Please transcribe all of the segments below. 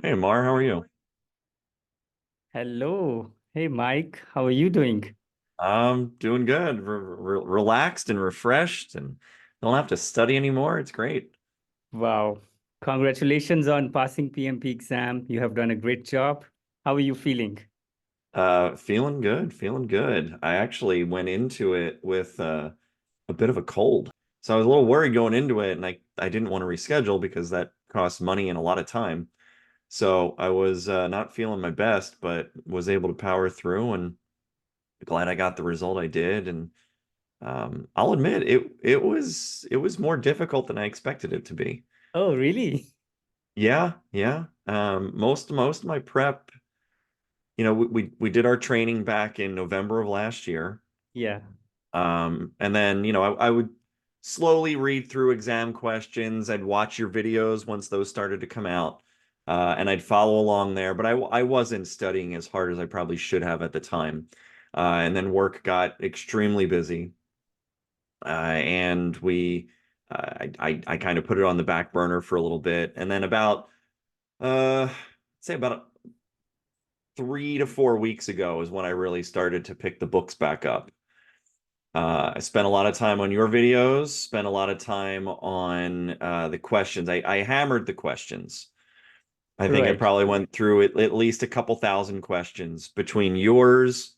Hey, Mar, how are you? Hello. Hey, Mike. How are you doing? I'm doing good, relaxed and refreshed, and don't have to study anymore. It's great. Wow. Congratulations on passing PMP exam. You have done a great job. How are you feeling? Feeling good, feeling good. I actually went into it with a bit of a cold, so I was a little worried going into it, and I didn't want to reschedule because that costs money and a lot of time. So I was not feeling my best, but was able to power through, and glad I got the result I did. And I'll admit it was more difficult than I expected it to be. Oh, really? Yeah, yeah. Most of my prep, we did our training back in November of last year. Yeah. And then, I would slowly read through exam questions. I'd watch your videos once those started to come out. And I'd follow along there, but I wasn't studying as hard as I probably should have at the time. And then work got extremely busy. And I kind of put it on the back burner for a little bit. And then say about 3 to 4 weeks ago is when I really started to pick the books back up. I spent a lot of time on your videos, spent a lot of time on the questions. I hammered the questions. I think I Right. probably went through at least a couple thousand questions between yours,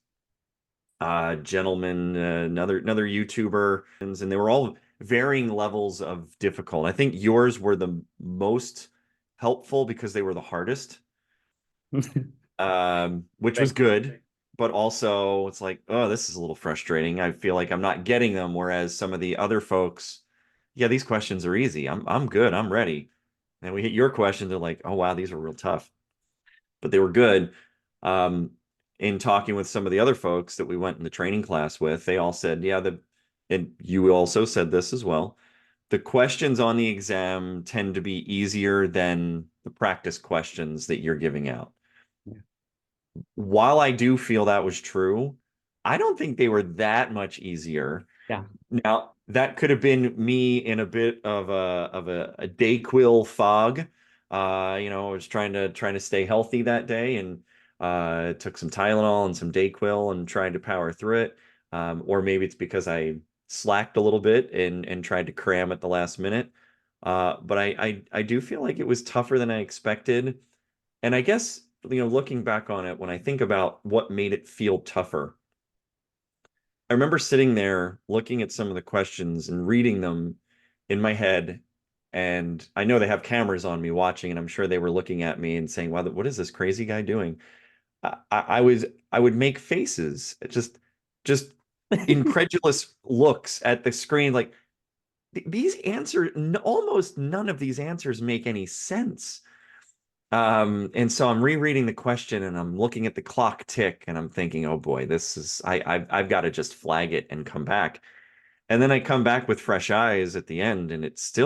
gentleman, another YouTuber, and they were all varying levels of difficult. I think yours were the most helpful because they were the hardest, which was Right. good. But also, it's like, oh, this is a little frustrating. I feel like I'm not getting them. Whereas some of the other folks, yeah, these questions are easy. I'm good. I'm ready. And we hit your questions, they're like, oh wow, these are real tough, but they were good. Um, in talking with some of the other folks that we went in the training class with, they all said, yeah, and you also said this as well. The questions on the exam tend to be easier than the practice questions that you're giving out. Yeah. While I do feel that was true, I don't think they were that much easier. Yeah. Now, that could have been me in a bit of a Dayquil fog. I was trying to stay healthy that day and took some Tylenol and some Dayquil and tried to power through it. Or maybe it's because I slacked a little bit and tried to cram at the last minute. But I do feel like it was tougher than I expected. And I guess, looking back on it, when I think about what made it feel tougher, I remember sitting there looking at some of the questions and reading them in my head. And I know they have cameras on me watching, and I'm sure they were looking at me and saying, wow, what is this crazy guy doing? I would make faces, just incredulous looks at the screen, like these answers, almost none of these answers make any sense. And so I'm rereading the question and I'm looking at the clock tick and I'm thinking, oh boy, this is I've got to just flag it and come back. And then I come back with fresh eyes at the end, and it's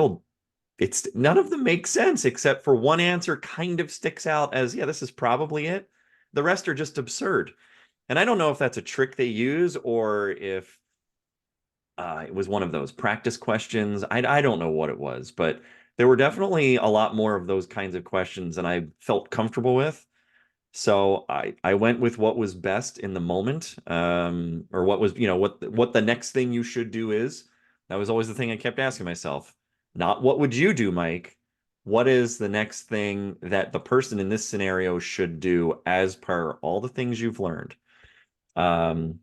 none of them make sense except for one answer kind of sticks out as, yeah, this is probably it. The rest are just absurd. And I don't know if that's a trick they use or if it was one of those practice questions. I don't know what it was, but there were definitely a lot more of those kinds of questions than I felt comfortable with. So I went with what was best in the moment, or what was, what the next thing you should do is. That was always the thing I kept asking myself. Not what would you do, Mike? What is the next thing that the person in this scenario should do as per all the things you've learned? Um,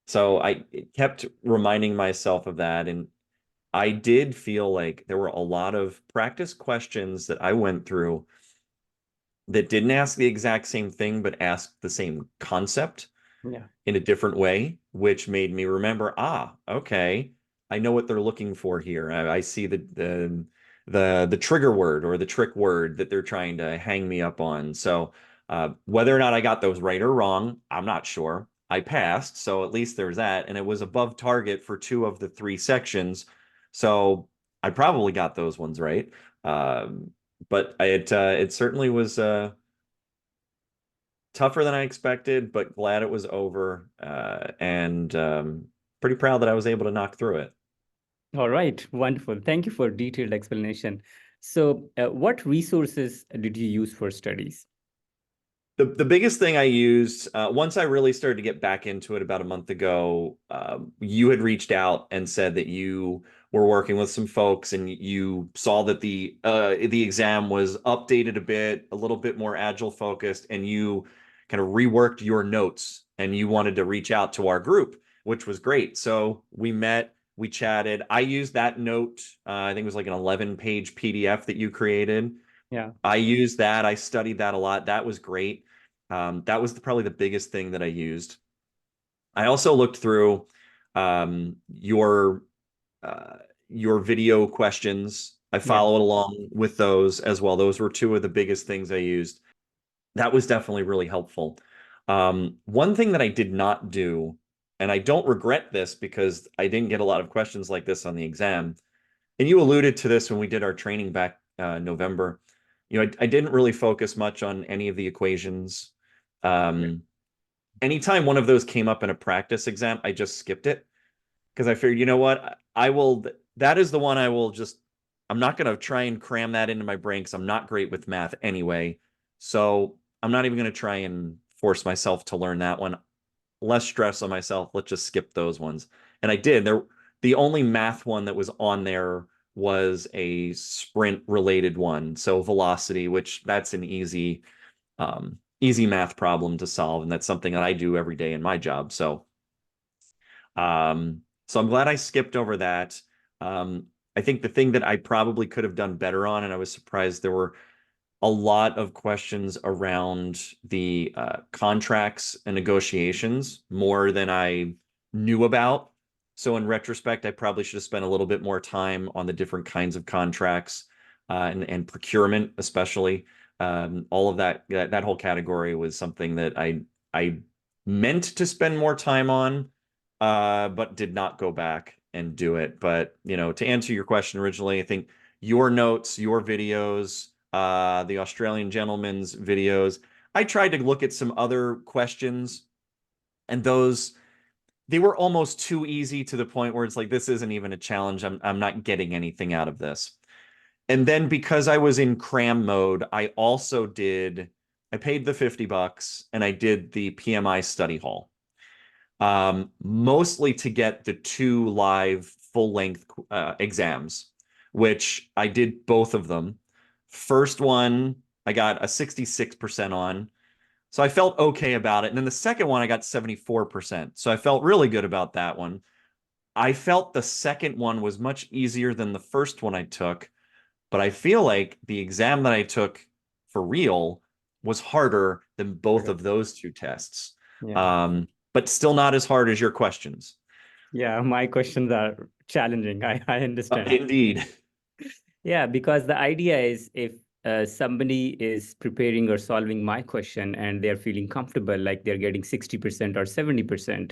so I kept reminding myself of that, and I did feel like there were a lot of practice questions that I went through that didn't ask the exact same thing, but asked the same concept Yeah. in a different way, which made me remember, okay, I know what they're looking for here. I see the trigger word or the trick word that they're trying to hang me up on. So whether or not I got those right or wrong, I'm not sure. I passed, so at least there's that, and it was above target for two of the three sections. So I probably got those ones right. Um, but it certainly was tougher than I expected, but glad it was over, and pretty proud that I was able to knock through it. All right. Wonderful. Thank you for detailed explanation. So, what resources did you use for studies? The biggest thing I used once I really started to get back into it about a month ago, you had reached out and said that you were working with some folks and you saw that the exam was updated a bit, a little bit more agile focused, and you kind of reworked your notes and you wanted to reach out to our group, which was great. So we met, we chatted. I used that note. I think it was like an 11-page PDF that you created. Yeah, I used that. I studied that a lot. That was great. That was probably the biggest thing that I used. I also looked through um, your uh, your video questions. I yeah, followed along with those as well. Those were two of the biggest things I used. That was definitely really helpful. One thing that I did not do, and I don't regret this because I didn't get a lot of questions like this on the exam, and you alluded to this when we did our training back November. I didn't really focus much on any of the equations. Um, Anytime one of those came up in a practice exam, I just skipped it because I figured, you know what, I will. That is the one I will just. I'm not going to try and cram that into my brain because I'm not great with math anyway. So I'm not even going to try and force myself to learn that one. Less stress on myself. Let's just skip those ones. And I did. The only math one that was on there was a sprint related one. So velocity, which that's an easy math problem to solve. And that's something that I do every day in my job. So I'm glad I skipped over that. I think the thing that I probably could have done better on, and I was surprised there were a lot of questions around the contracts and negotiations more than I knew about. So in retrospect, I probably should have spent a little bit more time on the different kinds of contracts and procurement, especially. All of that whole category was something that I meant to spend more time on, but did not go back and do it. But to answer your question originally, I think your notes, your videos, the Australian gentleman's videos. I tried to look at some other questions, and they were almost too easy to the point where it's like this isn't even a challenge. I'm not getting anything out of this. And then because I was in cram mode, I paid the $50 and I did the PMI study hall. Mostly to get the two live full length exams, which I did both of them. First one, I got a 66% on. So I felt okay about it. And then the second one, I got 74%. So I felt really good about that one. I felt the second one was much easier than the first one I took, but I feel like the exam that I took for real was harder than both okay. of those two tests. Yeah, But still not as hard as your questions. yeah. My questions are challenging. I understand. Indeed. Yeah, because the idea is if somebody is preparing or solving my question and they're feeling comfortable, like they're getting 60% or 70%,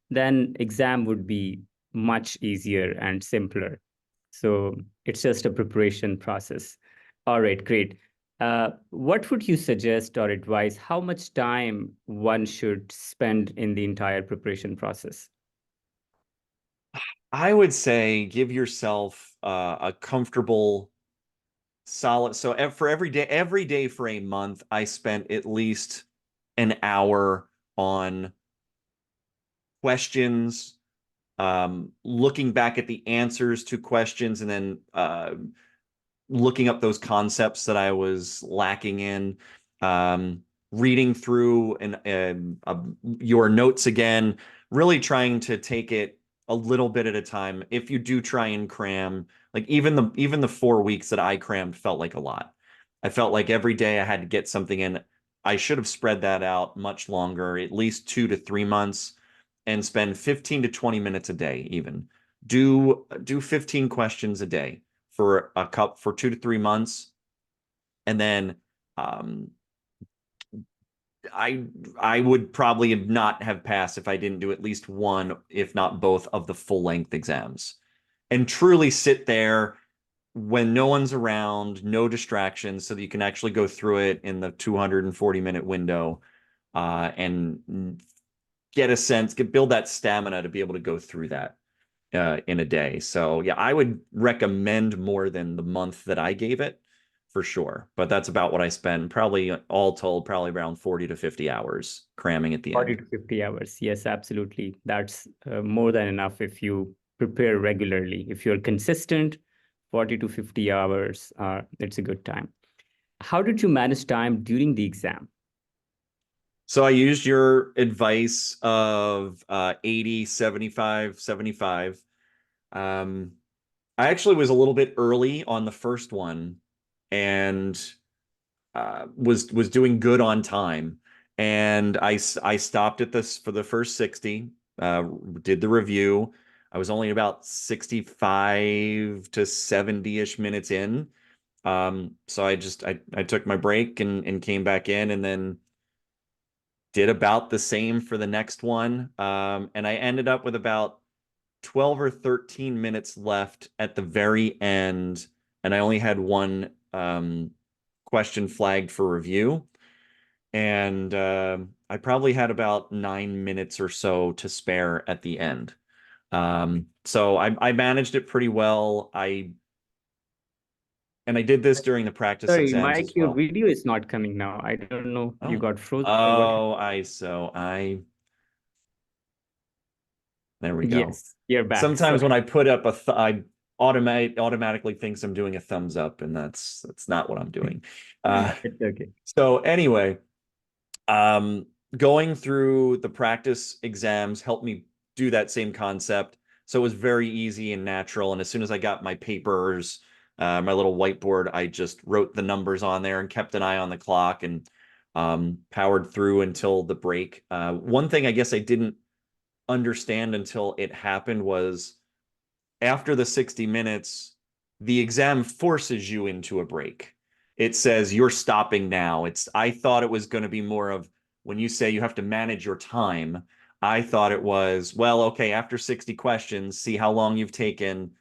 then exam would be much easier and simpler. So it's just a preparation process. All right, great. What would you suggest or advise? How much time one should spend in the entire preparation process? I would say give yourself a comfortable, solid. So for every day for a month, I spent at least an hour on questions, looking back at the answers to questions, and then looking up those concepts that I was lacking in, um, reading through your notes again, really trying to take it a little bit at a time. If you do try and cram, like even the 4 weeks that I crammed felt like a lot. I felt like every day I had to get something in. I should have spread that out much longer, at least 2 to 3 months, and spend 15 to 20 minutes a day, even. Do 15 questions a day for 2 to 3 months, and then um, I I would probably not have passed if I didn't do at least one, if not both, of the full length exams, and truly sit there when no one's around, no distractions, so that you can actually go through it in the 240-minute window and build that stamina to be able to go through that. in a day. So yeah, I would recommend more than the month that I gave it for sure. But that's about what I spend, probably all told, probably around 40 to 50 hours cramming at the 40 end. to 50 hours. Yes, absolutely. That's more than enough if you prepare regularly. If you're consistent, 40 to 50 hours, it's a good time. How did you manage time during the exam? So I used your advice of 80, 75, 75. Um, I actually was a little bit early on the first one and was doing good on time. And I stopped at this for the first 60, did the review. I was only about 65 to 70-ish minutes in. So I took my break and came back in and then did about the same for the next one. And I ended up with about 12 or 13 minutes left at the very end, and I only had one question flagged for review. And I probably had about 9 minutes or so to spare at the end. So I managed it pretty well. I did this during the practice Sorry, exams Mike, as your well. video is not coming now. I don't know. You Oh, got frozen or what happened? oh, there we go. Yes, you're back. Sometimes Sorry. when I put up I automatically thinks I'm doing a thumbs up, and that's not what I'm doing. Uh, It's okay. so anyway, um, going through the practice exams helped me do that same concept. So it was very easy and natural. And as soon as I got my papers, my little whiteboard, I just wrote the numbers on there and kept an eye on the clock and powered through until the break. One thing I guess I didn't understand until it happened was after the 60 minutes, the exam forces you into a break. It says you're stopping now. I thought it was going to be more of when you say you have to manage your time. I thought it was, well, okay, after 60 questions, see how long you've taken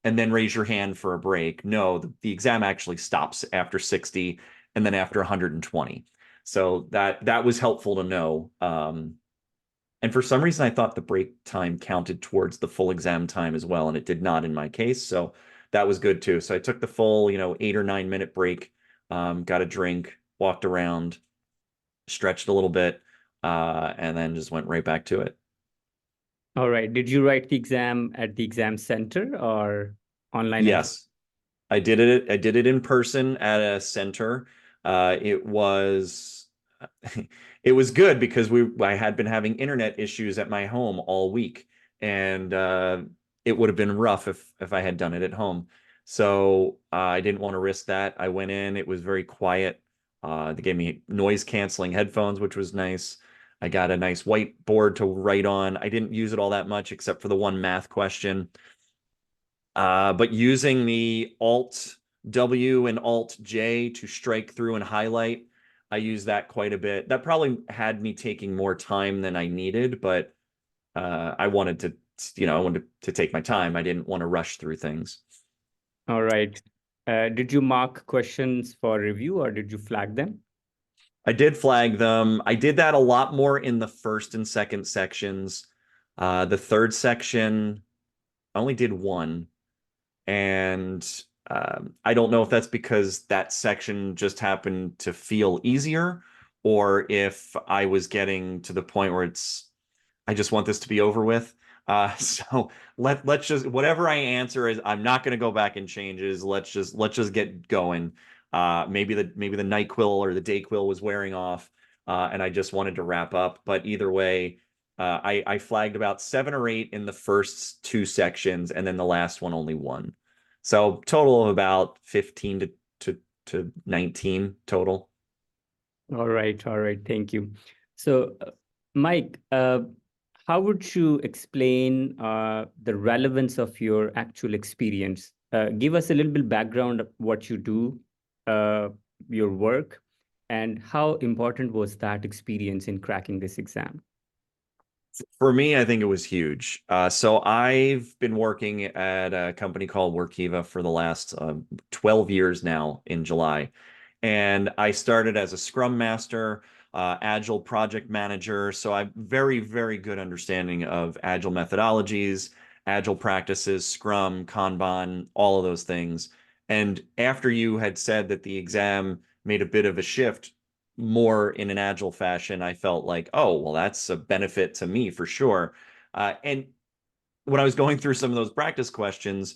and then raise your hand for a break. No, the exam actually stops after 60 and then after 120. So that was helpful to know. And for some reason, I thought the break time counted towards the full exam time as well, and it did not in my case. So that was good too. So I took the full, 8 or 9 minute break, got a drink, walked around, stretched a little bit, and then just went right back to it. All right. Did you write the exam at the exam center or online exam? Yes, I did it. I did it in person at a center. It was it was good because I had been having internet issues at my home all week, and it would have been rough if I had done it at home. So I didn't want to risk that. I went in. It was very quiet. They gave me noise canceling headphones, which was nice. I got a nice whiteboard to write on. I didn't use it all that much except for the one math question. But using the Alt W and Alt J to strike through and highlight, I use that quite a bit. That probably had me taking more time than I needed, but I wanted to, I wanted to take my time. I didn't want to rush through things. All right. Did you mark questions for review or did you flag them? I did flag them. I did that a lot more in the first and second sections. The third section, I only did one. And I don't know if that's because that section just happened to feel easier or if I was getting to the point where I just want this to be over with. So let's just whatever I answer is I'm not going to go back and changes. Let's just get going. Maybe the NyQuil or the DayQuil was wearing off, and I just wanted to wrap up. But either way, I flagged about 7 or 8 in the first two sections, and then the last one only one. So total of about 15 to 19 total. All right. All right. Thank you. So, Mike, how would you explain the relevance of your actual experience? Give us a little bit background of what you do, uh, your work, and how important was that experience in cracking this exam? For me, I think it was huge. So I've been working at a company called Workiva for the last 12 years now in July. And I started as a Scrum Master, Agile project manager. So I have very, very good understanding of Agile methodologies, agile practices, Scrum, Kanban, all of those things. And after you had said that the exam made a bit of a shift more in an agile fashion, I felt like, oh, well, that's a benefit to me for sure. And when I was going through some of those practice questions,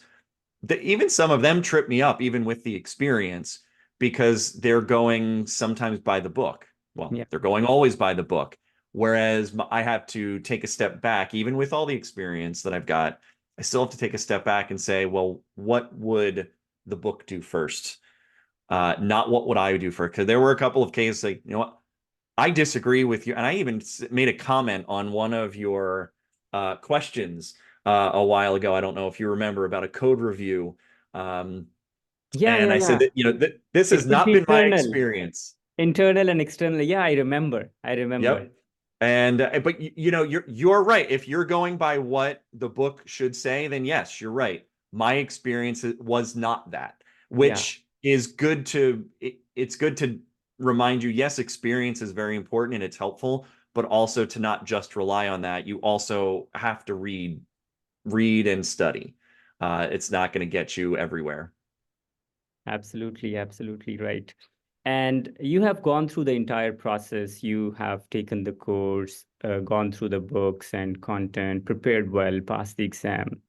even some of them trip me up, even with the experience, because they're going sometimes by the book. Well, Yeah. they're going always by the book. Whereas I have to take a step back, even with all the experience that I've got, I still have to take a step back and say, well, what would the book do first? Not what would I do first? Because there were a couple of cases like, you know what, I disagree with you. And I even made a comment on one of your questions a while ago. I don't know if you remember about a code review. Um, Yeah, and yeah, I said yeah. that, this It has would not be been my internal, experience. internal and external. Yeah, I remember. I remember. Yep. And but you're right. If you're going by what the book should say, then yes, you're right. My experience was not that, Yeah, which is good to it's good to remind you, yes, experience is very important and it's helpful, but also to not just rely on that. You also have to read and study. It's not going to get you everywhere. absolutely, absolutely right. And you have gone through the entire process. You have taken the course, gone through the books and content, prepared well, passed the exam.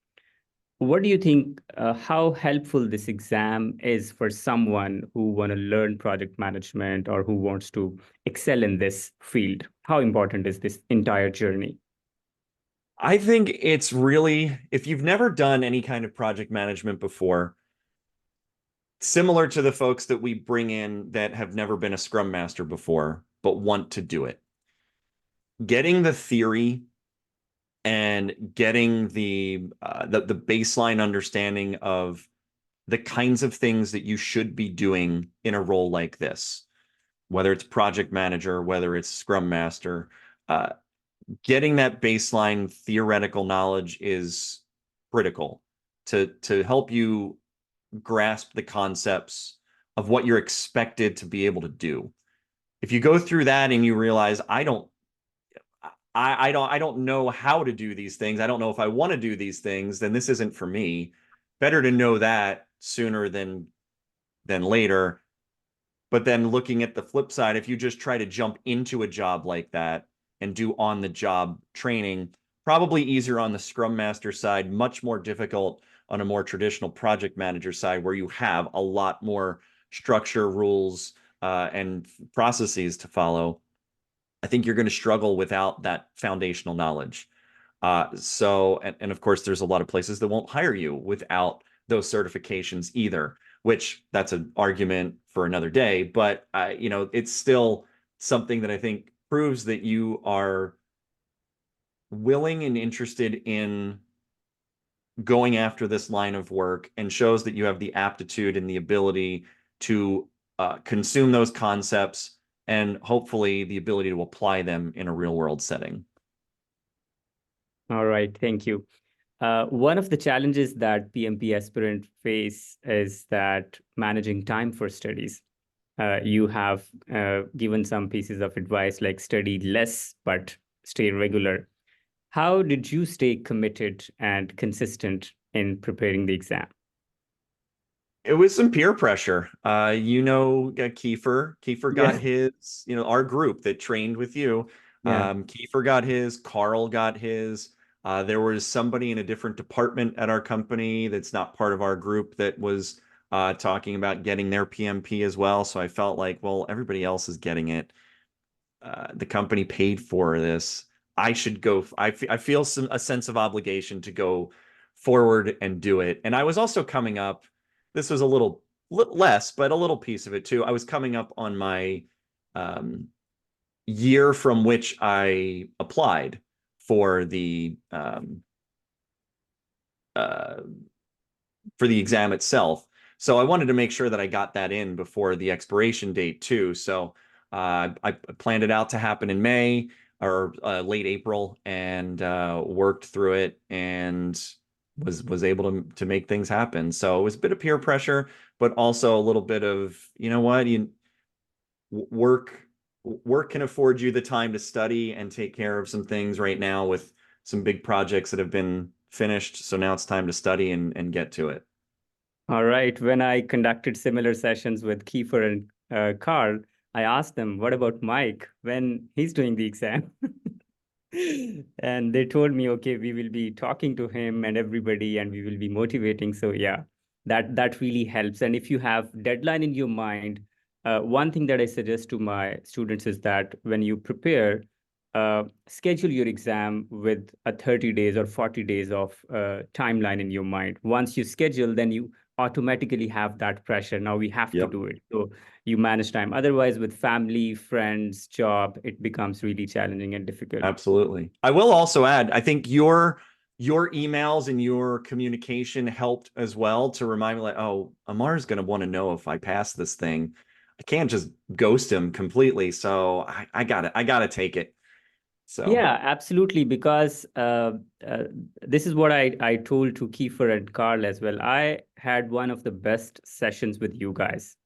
What do you think, how helpful this exam is for someone who want to learn project management or who wants to excel in this field? How important is this entire journey? I think it's really, if you've never done any kind of project management before, similar to the folks that we bring in that have never been a scrum master before, but want to do it. Getting the theory and getting the baseline understanding of the kinds of things that you should be doing in a role like this, whether it's project manager, whether it's scrum master, uh, getting that baseline theoretical knowledge is critical to help you grasp the concepts of what you're expected to be able to do. If you go through that and you realize I don't know how to do these things, I don't know if I want to do these things, then this isn't for me. Better to know that sooner than later. But then looking at the flip side, if you just try to jump into a job like that and do on the job training, probably easier on the scrum master side, much more difficult on a more traditional project manager side where you have a lot more structure, rules, and processes to follow. I think you're going to struggle without that foundational knowledge. And of course, there's a lot of places that won't hire you without those certifications either, which that's an argument for another day. But it's still something that I think proves that you are willing and interested in going after this line of work and shows that you have the aptitude and the ability to consume those concepts and hopefully the ability to apply them in a real world setting. All right, thank you. One of the challenges that PMP aspirant face is that managing time for studies. You have given some pieces of advice like study less, but stay regular. How did you stay committed and consistent in preparing the exam? It was some peer pressure. Kiefer. Kiefer got Yeah, his, our group that trained with you. yeah. Kiefer got his, Carl got his. There was somebody in a different department at our company that's not part of our group that was talking about getting their PMP as well. So I felt like, well, everybody else is getting it. The company paid for this. I should go. I feel a sense of obligation to go forward and do it. And I was also coming up. This was a little less, but a little piece of it too. I was coming up on my um, year from which I applied for uh, the exam itself. So I wanted to make sure that I got that in before the expiration date too. So I planned it out to happen in May or late April and worked through it and was able to make things happen. So it was a bit of peer pressure, but also a little bit of, you know what, you work work can afford you the time to study and take care of some things right now with some big projects that have been finished. So now it's time to study and get to it. All right. When I conducted similar sessions with Kiefer and Carl, I asked them, what about Mike when he's doing the exam? And they told me, okay, we will be talking to him and everybody, and we will be motivating. So yeah, that really helps. And if you have deadline in your mind, one thing that I suggest to my students is that when you prepare, schedule your exam with a 30 days or 40 days of timeline in your mind. Once you schedule, then you automatically have that pressure. Now we have to Yep. do it. So you manage time. Otherwise, with family, friends, job, it becomes really challenging and difficult. Absolutely. I will also add, I think your emails and your communication helped as well to remind me like, oh, Amar's going to want to know if I pass this thing. I can't just ghost him completely. So I got it. I got to take it. So, Yeah, absolutely. Because uh, this is what I told to Kiefer and Carl as well. I had one of the best sessions with you guys,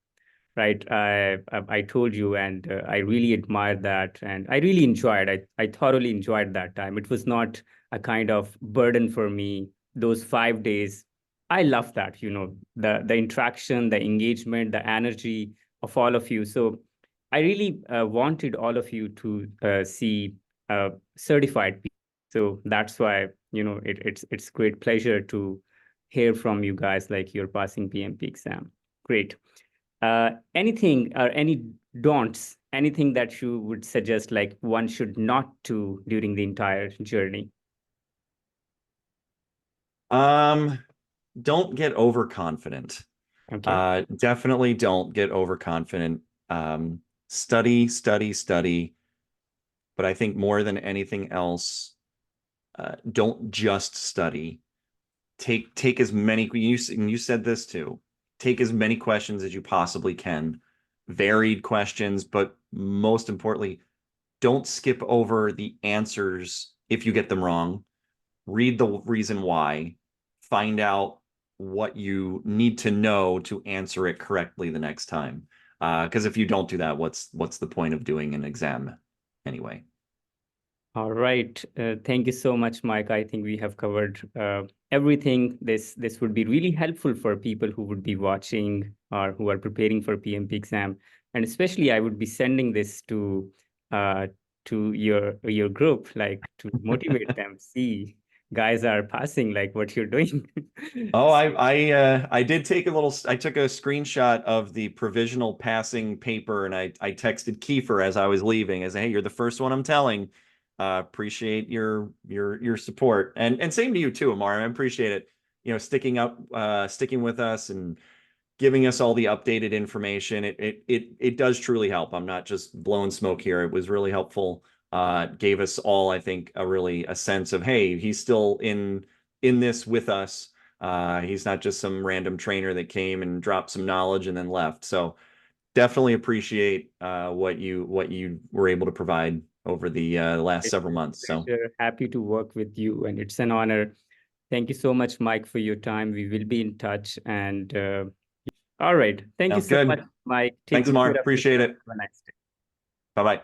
right? I told you, and I really admired that, and I really enjoyed. I thoroughly enjoyed that time. It was not a kind of burden for me. Those 5 days, I love that. The interaction, the engagement, the energy of all of you. So I really wanted all of you to see certified people. So that's why it's great pleasure to hear from you guys like you're passing PMP exam. Great. Anything or any don'ts, anything that you would suggest like one should not do during the entire journey? um, don't get overconfident. Okay. Definitely don't get overconfident. Study, study, study. But I think more than anything else, don't just study. Take as many, you said this too. Take as many questions as you possibly can, varied questions, but most importantly, don't skip over the answers if you get them wrong. Read the reason why, find out what you need to know to answer it correctly the next time. Because if you don't do that, what's the point of doing an exam anyway? All right. Thank you so much, Mike. I think we have covered everything. This would be really helpful for people who would be watching or who are preparing for PMP exam. And especially, I would be sending this uh, to your group, like to motivate them. See, guys are passing, like what you're doing. Oh, I did take I took a screenshot of the provisional passing paper and I texted Kiefer as I was leaving as, hey, you're the first one I'm telling. Appreciate your support. And same to you too, Amar. I appreciate it. Sticking with us and giving us all the updated information. It does truly help. I'm not just blowing smoke here. It was really helpful. Gave us all, I think, a sense of, hey, he's still in this with us. He's not just some random trainer that came and dropped some knowledge and then left. So definitely appreciate what you were able to provide over the last It's several a months. So pleasure. Happy to work with you, and it's an honor. Thank you so much, Mike, for your time. We will be in touch. And all right. Thank you sounds so much, good. Mike. Take Thanks, good Amar. care of Appreciate yourself. it. Have a nice day. Bye bye.